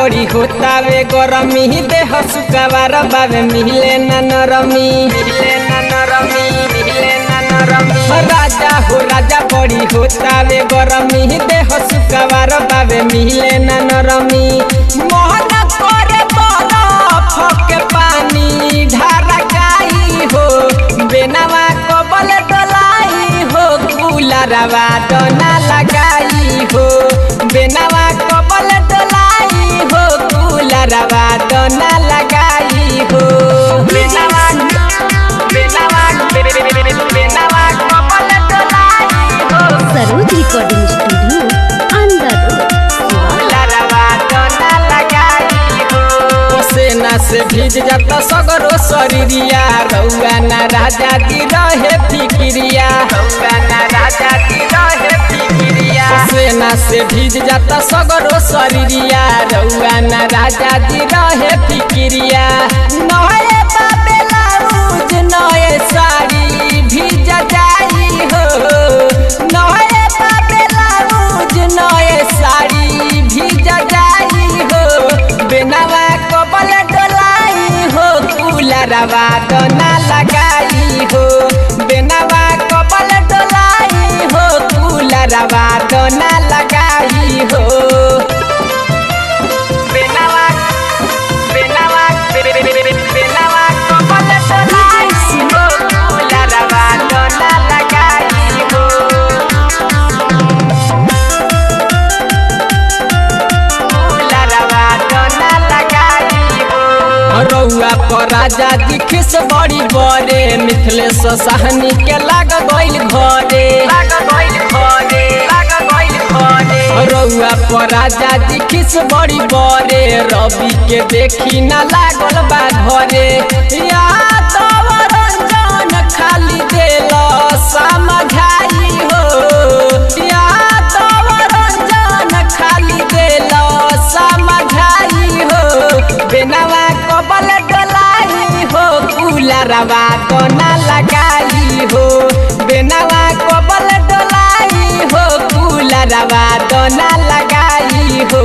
बड़ी होता वे गरमी देह सुकावार बाबे मिले न नरमी राजा हो राजा बड़ी होता वे गरमी देह सुकावार बाबे मिले न नरमी मोहन करे बरफ के पानी ढारकाई हो बेनवा कबल डलाई हो कूलरवा डना लगाई हो बेनवा कबल डलाई हो कूलरवा डना लगाई हो बेनवा कबल डलाई हो सरोज रिकॉर्डिंग स्टूडियो अंदर कूलरवा डना लगाई हो पसेना से भीज जाता सगरो शरीरिया रउआ ना राजा दी रहे फिक्रिया रउआ ना राजा दी रहे फिक्रिया पसेना से भीज जाता सगरो शरीरिया रउआ ना राजा दी रहे फिक्रिया नए बाबेला रोज नए साड़ी भीज जाई हो नए बाबेला रोज नए साड़ी भीज जाई हो बेनवा कबल डलाई हो कूलरवा डना लगाई हो बेनवा कबल डलाई हो कूलरवा डना लगाई हो बेनवा कबल डलाई हो कूलरवा डना लगाई हो रउआ पर राजा दिखिस बड़ी बड़े मिथिलेश सहनी के लाग गइल घरे रउआ पर राजा दिखिस बड़ी बड़े रवि के देखी ना लागल बा घरे यादव रंजन खाली देल समझाई हो यादव रंजन खाली देल समझाई हो बेनवा कबल डलाई हो कूलरवा डना लगाई हो बेनवा कबल डलाई हो कूलरवा डना लगाई हो।